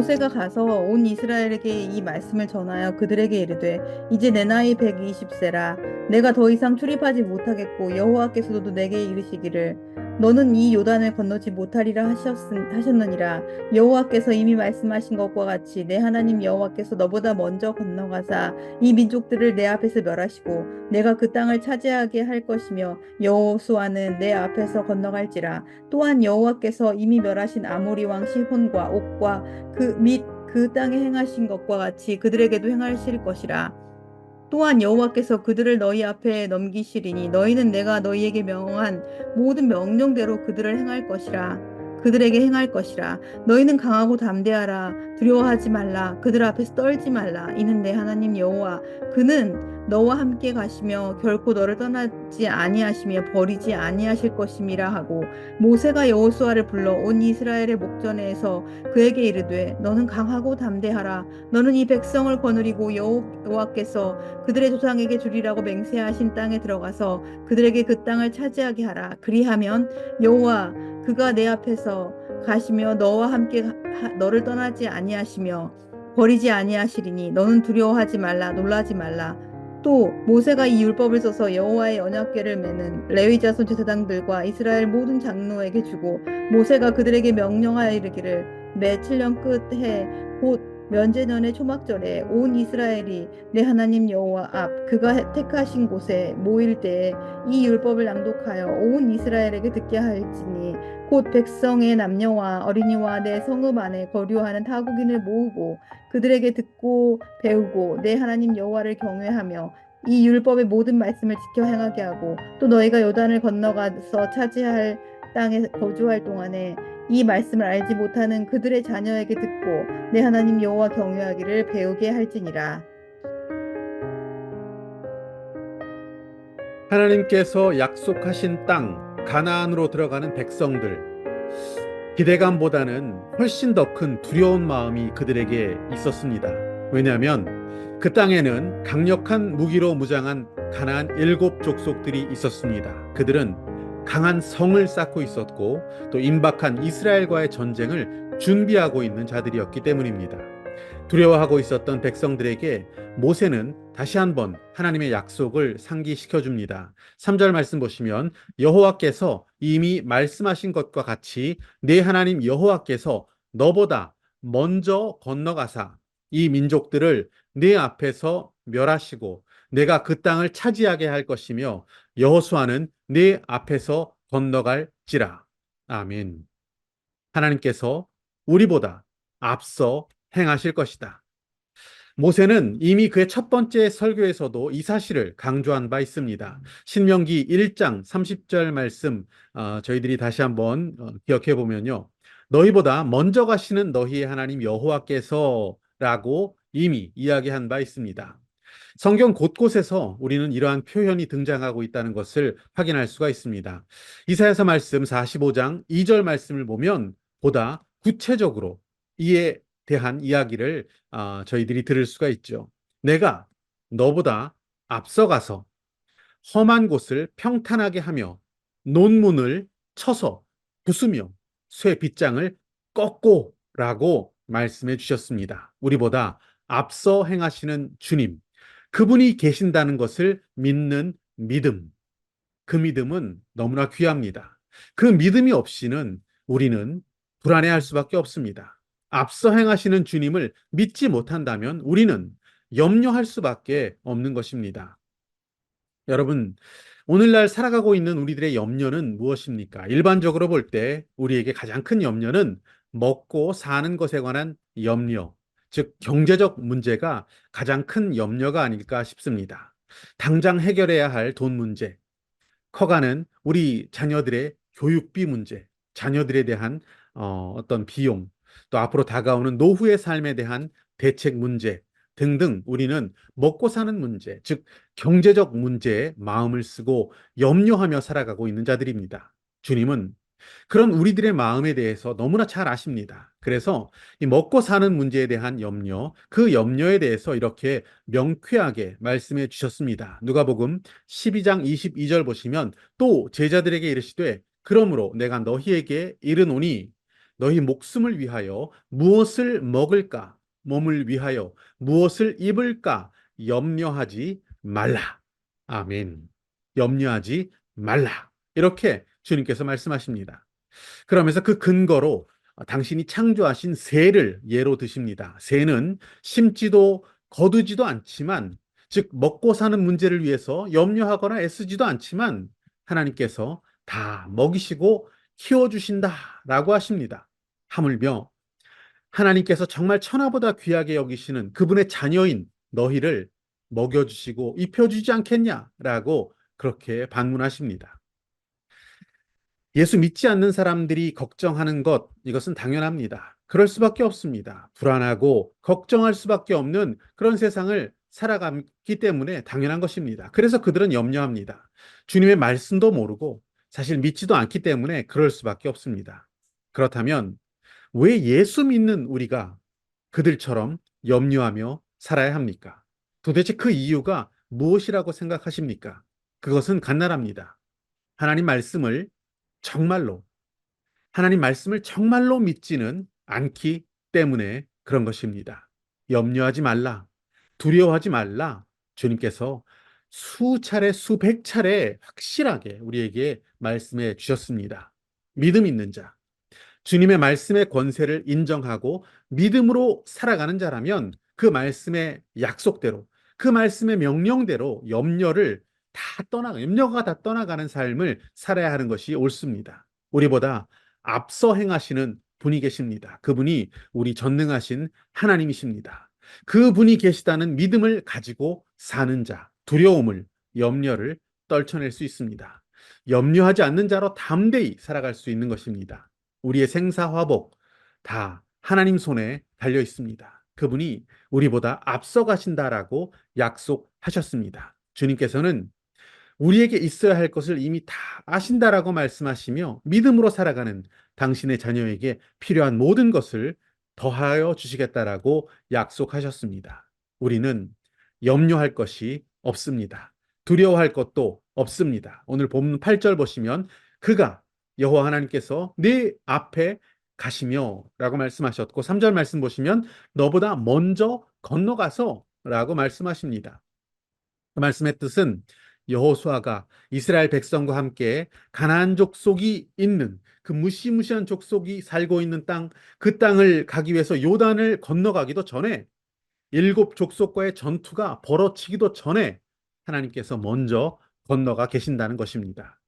모세가 가서 온 이스라엘에게 이 말씀을 전하여 그들에게 이르되 이제 내 나이 120세라 내가 더 이상 출입하지 못하겠고 여호와께서도 내게 이르시기를 너는 이 요단을 건너지 못하리라 하셨느니라. 여호와께서 이미 말씀하신 것과 같이 내 하나님 여호와께서 너보다 먼저 건너가사 이 민족들을 내 앞에서 멸하시고 내가 그 땅을 차지하게 할 것이며 여호수아는 내 앞에서 건너갈지라. 또한 여호와께서 이미 멸하신 아모리 왕 시혼과 옥과 그 땅에 행하신 것과 같이 그들에게도 행하실 것이라. 또한 여호와께서 그들을 너희 앞에 넘기시리니 너희는 내가 너희에게 명한 모든 명령대로 그들을 행할 것이라. 그들에게 행할 것이라. 너희는 강하고 담대하라. 두려워하지 말라. 그들 앞에서 떨지 말라. 이는 내 하나님 여호와 그는 너와 함께 가시며 결코 너를 떠나지 아니하시며 버리지 아니하실 것임이라 하고 모세가 여호수아를 불러 온 이스라엘의 목전에서 그에게 이르되 너는 강하고 담대하라. 너는 이 백성을 거느리고 여호와께서 그들의 조상에게 주리라고 맹세하신 땅에 들어가서 그들에게 그 땅을 차지하게 하라. 그리하면 여호와 그가 내 앞에서 가시며 너와 함께 너를 떠나지 아니하시며 버리지 아니하시리니 너는 두려워하지 말라 놀라지 말라. 또 모세가 이 율법을 써서 여호와의 언약궤를 매는 레위 자손 제사장들과 이스라엘 모든 장로에게 주고 모세가 그들에게 명령하여 이르기를 매 7년 끝해 곧 면제년의 초막절에 온 이스라엘이 내 하나님 여호와 앞 그가 택하신 곳에 모일 때에 이 율법을 낭독하여 온 이스라엘에게 듣게 할지니 곧 백성의 남녀와 어린이와 내 성읍 안에 거류하는 타국인을 모으고 그들에게 듣고 배우고 내 하나님 여호와를 경외하며 이 율법의 모든 말씀을 지켜 행하게 하고 또 너희가 요단을 건너가서 차지할 땅에 거주할 동안에 이 말씀을 알지 못하는 그들의 자녀에게 듣고 내 하나님 여호와 경외하기를 배우게 할지니라. 하나님께서 약속하신 땅 가나안으로 들어가는 백성들, 기대감보다는 훨씬 더 큰 두려운 마음이 그들에게 있었습니다. 왜냐하면 그 땅에는 강력한 무기로 무장한 가나안 7족속들이 있었습니다. 그들은 강한 성을 쌓고 있었고 또 임박한 이스라엘과의 전쟁을 준비하고 있는 자들이었기 때문입니다. 두려워하고 있었던 백성들에게 모세는 다시 한번 하나님의 약속을 상기시켜 줍니다. 3절 말씀 보시면 여호와께서 이미 말씀하신 것과 같이 내 하나님 여호와께서 너보다 먼저 건너가사 이 민족들을 내 앞에서 멸하시고 내가 그 땅을 차지하게 할 것이며 여호수아는 내 앞에서 건너갈지라. 아멘. 하나님께서 우리보다 앞서 행하실 것이다. 모세는 이미 그의 첫 번째 설교에서도 이 사실을 강조한 바 있습니다. 신명기 1장 30절 말씀 저희들이 다시 한번 기억해 보면요. 너희보다 먼저 가시는 너희의 하나님 여호와께서라고 이미 이야기한 바 있습니다. 성경 곳곳에서 우리는 이러한 표현이 등장하고 있다는 것을 확인할 수가 있습니다. 이사야서 말씀 45장 2절 말씀을 보면 보다 구체적으로 이에 대한 이야기를 저희들이 들을 수가 있죠. 내가 너보다 앞서가서 험한 곳을 평탄하게 하며 논문을 쳐서 부수며 쇠 빗장을 꺾고 라고 말씀해 주셨습니다. 우리보다 앞서 행하시는 주님, 그분이 계신다는 것을 믿는 믿음, 그 믿음은 너무나 귀합니다. 그 믿음이 없이는 우리는 불안해할 수밖에 없습니다. 앞서 행하시는 주님을 믿지 못한다면 우리는 염려할 수밖에 없는 것입니다. 여러분, 오늘날 살아가고 있는 우리들의 염려는 무엇입니까? 일반적으로 볼 때 우리에게 가장 큰 염려는 먹고 사는 것에 관한 염려, 즉 경제적 문제가 가장 큰 염려가 아닐까 싶습니다. 당장 해결해야 할 돈 문제, 커가는 우리 자녀들의 교육비 문제, 자녀들에 대한 어떤 비용, 또 앞으로 다가오는 노후의 삶에 대한 대책 문제 등등 우리는 먹고 사는 문제, 즉 경제적 문제에 마음을 쓰고 염려하며 살아가고 있는 자들입니다. 주님은 그런 우리들의 마음에 대해서 너무나 잘 아십니다. 그래서 이 먹고 사는 문제에 대한 염려, 그 염려에 대해서 이렇게 명쾌하게 말씀해 주셨습니다. 누가복음 12장 22절 보시면 또 제자들에게 이르시되 그러므로 내가 너희에게 이르노니 너희 목숨을 위하여 무엇을 먹을까? 몸을 위하여 무엇을 입을까? 염려하지 말라. 아멘. 염려하지 말라. 이렇게 주님께서 말씀하십니다. 그러면서 그 근거로 당신이 창조하신 새를 예로 드십니다. 새는 심지도 거두지도 않지만, 즉 먹고 사는 문제를 위해서 염려하거나 애쓰지도 않지만 하나님께서 다 먹이시고 키워주신다라고 하십니다. 하물며 하나님께서 정말 천하보다 귀하게 여기시는 그분의 자녀인 너희를 먹여주시고 입혀주지 않겠냐라고 그렇게 반문하십니다. 예수 믿지 않는 사람들이 걱정하는 것, 이것은 당연합니다. 그럴 수밖에 없습니다. 불안하고 걱정할 수밖에 없는 그런 세상을 살아가기 때문에 당연한 것입니다. 그래서 그들은 염려합니다. 주님의 말씀도 모르고 사실 믿지도 않기 때문에 그럴 수밖에 없습니다. 그렇다면 왜 예수 믿는 우리가 그들처럼 염려하며 살아야 합니까? 도대체 그 이유가 무엇이라고 생각하십니까? 그것은 간단합니다. 하나님 말씀을 정말로, 하나님 말씀을 정말로 믿지는 않기 때문에 그런 것입니다. 염려하지 말라, 두려워하지 말라. 주님께서 수차례, 수백 차례 확실하게 우리에게 말씀해 주셨습니다. 믿음 있는 자, 주님의 말씀의 권세를 인정하고 믿음으로 살아가는 자라면 그 말씀의 약속대로, 그 말씀의 명령대로 염려가 다 떠나가는 삶을 살아야 하는 것이 옳습니다. 우리보다 앞서 행하시는 분이 계십니다. 그분이 우리 전능하신 하나님이십니다. 그분이 계시다는 믿음을 가지고 사는 자, 두려움을, 염려를 떨쳐낼 수 있습니다. 염려하지 않는 자로 담대히 살아갈 수 있는 것입니다. 우리의 생사화복 다 하나님 손에 달려 있습니다. 그분이 우리보다 앞서 가신다라고 약속하셨습니다. 주님께서는 우리에게 있어야 할 것을 이미 다 아신다라고 말씀하시며 믿음으로 살아가는 당신의 자녀에게 필요한 모든 것을 더하여 주시겠다라고 약속하셨습니다. 우리는 염려할 것이 없습니다. 두려워할 것도 없습니다. 오늘 본문 8절 보시면 그가 여호와 하나님께서 네 앞에 가시며 라고 말씀하셨고 3절 말씀 보시면 너보다 먼저 건너가서 라고 말씀하십니다. 그 말씀의 뜻은 여호수아가 이스라엘 백성과 함께 가나안 족속이 있는 그 무시무시한 족속이 살고 있는 땅, 그 땅을 가기 위해서 요단을 건너가기도 전에 일곱 족속과의 전투가 벌어지기도 전에 하나님께서 먼저 건너가 계신다는 것입니다.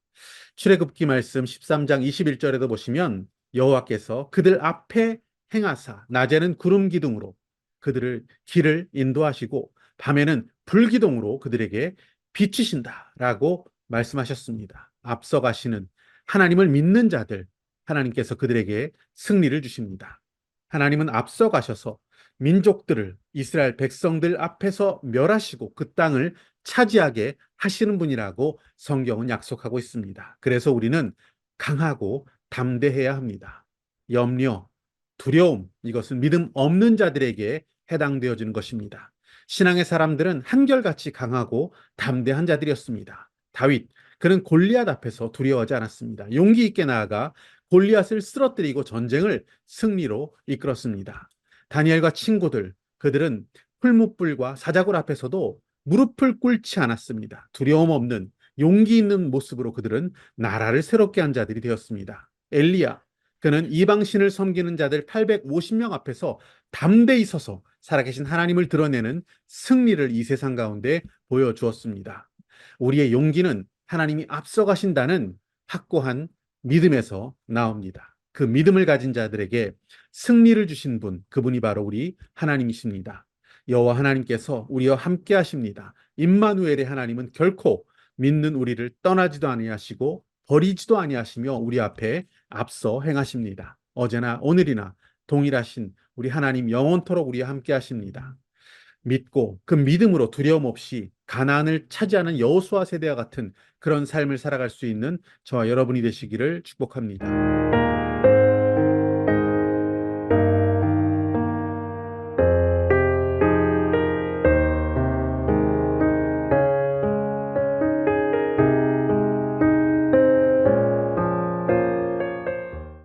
출애굽기 말씀 13장 21절에도 보시면 여호와께서 그들 앞에 행하사 낮에는 구름 기둥으로 그들을 길을 인도하시고 밤에는 불기둥으로 그들에게 비치신다라고 말씀하셨습니다. 앞서 가시는 하나님을 믿는 자들, 하나님께서 그들에게 승리를 주십니다. 하나님은 앞서 가셔서 민족들을 이스라엘 백성들 앞에서 멸하시고 그 땅을 차지하게 하시는 분이라고 성경은 약속하고 있습니다. 그래서 우리는 강하고 담대해야 합니다. 염려, 두려움, 이것은 믿음 없는 자들에게 해당되어지는 것입니다. 신앙의 사람들은 한결같이 강하고 담대한 자들이었습니다. 다윗, 그는 골리앗 앞에서 두려워하지 않았습니다. 용기 있게 나아가 골리앗을 쓰러뜨리고 전쟁을 승리로 이끌었습니다. 다니엘과 친구들, 그들은 풀무불과 사자굴 앞에서도 무릎을 꿇지 않았습니다. 두려움 없는 용기 있는 모습으로 그들은 나라를 새롭게 한 자들이 되었습니다. 엘리야, 그는 이방신을 섬기는 자들 850명 앞에서 담대히 서서 살아계신 하나님을 드러내는 승리를 이 세상 가운데 보여주었습니다. 우리의 용기는 하나님이 앞서가신다는 확고한 믿음에서 나옵니다. 그 믿음을 가진 자들에게 승리를 주신 분, 그분이 바로 우리 하나님이십니다. 여호와 하나님께서 우리와 함께 하십니다. 임마누엘의 하나님은 결코 믿는 우리를 떠나지도 아니하시고 버리지도 아니하시며 우리 앞에 앞서 행하십니다. 어제나 오늘이나 동일하신 우리 하나님 영원토록 우리와 함께 하십니다. 믿고 그 믿음으로 두려움 없이 가나안을 차지하는 여호수아 세대와 같은 그런 삶을 살아갈 수 있는 저와 여러분이 되시기를 축복합니다.